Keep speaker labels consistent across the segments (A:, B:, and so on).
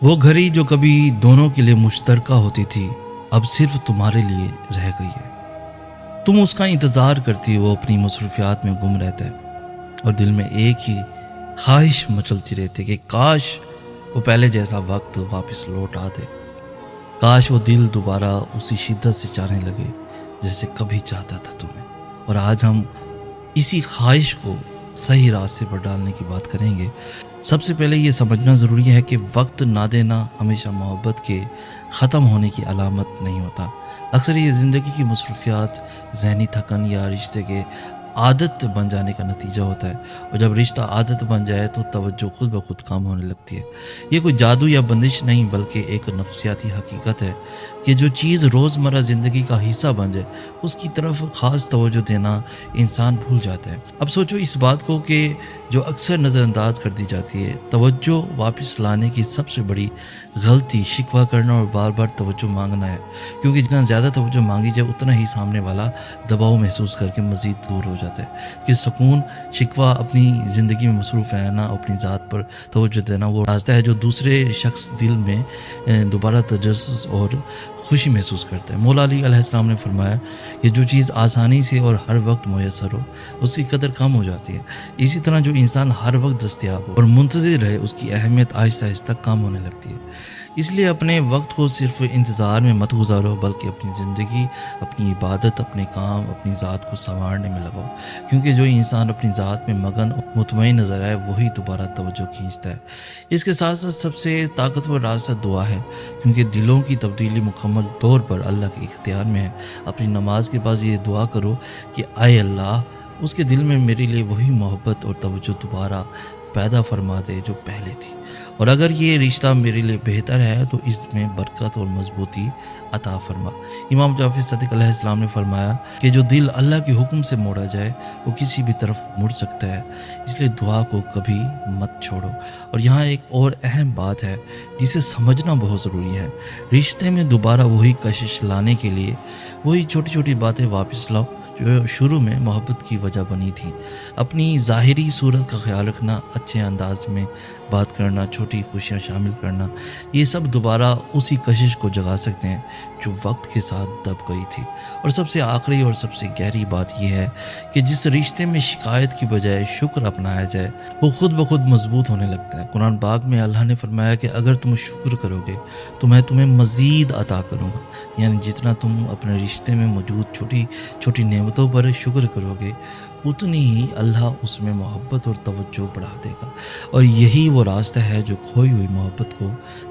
A: وہ گھڑی جو کبھی دونوں کے لیے مشترکہ ہوتی تھی اب صرف تمہارے لیے رہ گئی ہے۔ تم اس کا انتظار کرتی، وہ اپنی مصروفیات میں گم رہتا ہے اور دل میں ایک ہی خواہش مچلتی رہتی کہ کاش وہ پہلے جیسا وقت واپس لوٹ آ دے، کاش وہ دل دوبارہ اسی شدت سے چاہنے لگے جیسے کبھی چاہتا تھا تمہیں۔ اور آج ہم اسی خواہش کو صحیح راستے پر ڈالنے کی بات کریں گے۔ سب سے پہلے یہ سمجھنا ضروری ہے کہ وقت نہ دینا ہمیشہ محبت کے ختم ہونے کی علامت نہیں ہوتا۔ اکثر یہ زندگی کی مصروفیات، ذہنی تھکن یا رشتے کے عادت بن جانے کا نتیجہ ہوتا ہے، اور جب رشتہ عادت بن جائے تو توجہ خود بخود کم ہونے لگتی ہے۔ یہ کوئی جادو یا بندش نہیں بلکہ ایک نفسیاتی حقیقت ہے کہ جو چیز روزمرہ زندگی کا حصہ بن جائے اس کی طرف خاص توجہ دینا انسان بھول جاتا ہے۔ اب سوچو اس بات کو کہ جو اکثر نظر انداز کر دی جاتی ہے، توجہ واپس لانے کی سب سے بڑی غلطی شکوہ کرنا اور بار بار توجہ مانگنا ہے، کیونکہ جتنا زیادہ توجہ مانگی جائے اتنا ہی سامنے والا دباؤ محسوس کر کے مزید دور ہو جاتا ہے۔ کہ سکون، شکوہ، اپنی زندگی میں مصروف رہنا، اپنی ذات پر توجہ دینا وہ راستہ ہے جو دوسرے شخص دل میں دوبارہ تجسس اور خوشی محسوس کرتا ہے۔ مولا علی علیہ السلام نے فرمایا کہ جو چیز آسانی سے اور ہر وقت میسر ہو اس کی قدر کم ہو جاتی ہے، اسی طرح جو انسان ہر وقت دستیاب ہو اور منتظر رہے اس کی اہمیت آہستہ آہستہ کم ہونے لگتی ہے۔ اس لیے اپنے وقت کو صرف انتظار میں مت گزارو بلکہ اپنی زندگی، اپنی عبادت، اپنے کام، اپنی ذات کو سنوارنے میں لگاؤ، کیونکہ جو انسان اپنی ذات میں مگن مطمئن نظر آئے وہی دوبارہ توجہ کھینچتا ہے۔ اس کے ساتھ ساتھ سب سے طاقتور راستہ دعا ہے، کیونکہ دلوں کی تبدیلی مکمل طور پر اللہ کے اختیار میں ہے۔ اپنی نماز کے بعد یہ دعا کرو کہ اے اللہ، اس کے دل میں میرے لیے وہی محبت اور توجہ دوبارہ پیدا فرما دے جو پہلے تھی، اور اگر یہ رشتہ میرے لیے بہتر ہے تو اس میں برکت اور مضبوطی عطا فرما۔ امام جعفر صادق علیہ السلام نے فرمایا کہ جو دل اللہ کے حکم سے موڑا جائے وہ کسی بھی طرف مڑ سکتا ہے، اس لیے دعا کو کبھی مت چھوڑو۔ اور یہاں ایک اور اہم بات ہے جسے سمجھنا بہت ضروری ہے، رشتے میں دوبارہ وہی کشش لانے کے لیے وہی چھوٹی چھوٹی باتیں واپس لاؤ جو شروع میں محبت کی وجہ بنی تھی۔ اپنی ظاہری صورت کا خیال رکھنا، اچھے انداز میں بات کرنا، چھوٹی خوشیاں شامل کرنا، یہ سب دوبارہ اسی کشش کو جگا سکتے ہیں جو وقت کے ساتھ دب گئی تھی۔ اور سب سے آخری اور سب سے گہری بات یہ ہے کہ جس رشتے میں شکایت کی بجائے شکر اپنایا جائے وہ خود بخود مضبوط ہونے لگتا ہے۔ قرآن پاک میں اللہ نے فرمایا کہ اگر تم شکر کرو گے تو میں تمہیں مزید عطا کروں گا، یعنی جتنا تم اپنے رشتے میں موجود چھوٹی چھوٹی نعمتوں پر شکر کرو گے اتنی ہی اللہ اس میں محبت اور توجہ بڑھا دے گا، اور یہی وہ راستہ ہے جو کھوئی ہوئی محبت کو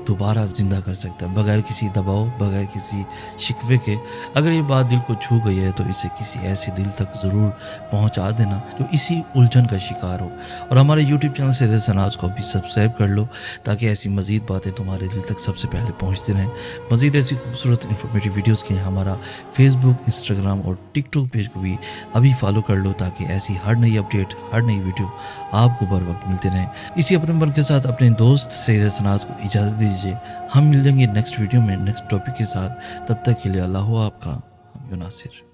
A: دوبارہ زندہ کر سکتا ہے بغیر کسی دباؤ، بغیر کسی شکوے کے۔ اگر یہ بات دل کو چھو گئی ہے تو اسے کسی ایسے دل تک ضرور پہنچا دینا جو اسی الجھن کا شکار ہو، اور ہمارے یوٹیوب چینل سید سناز کو بھی سبسکرائب کر لو تاکہ ایسی مزید باتیں تمہارے دل تک سب سے پہلے پہنچتی رہیں۔ مزید ایسی خوبصورت انفارمیٹیو ویڈیوز کے لیے ہمارا فیس بک، انسٹاگرام اور ٹک ٹاک پیج کو بھی ابھی فالو کر لو تاکہ ایسی ہر نئی اپڈیٹ، ہر نئی ویڈیو آپ کو بر وقت ملتے رہیں۔ اسی اپنے من کے ساتھ اپنے دوست سید سناز کو اجازت دیجیے، ہم ملیں گے نیکسٹ ویڈیو میں نیکسٹ ٹاپک کے ساتھ۔ تب تک کے لیے اللہ ہو آپ کا ہم یو ناصر۔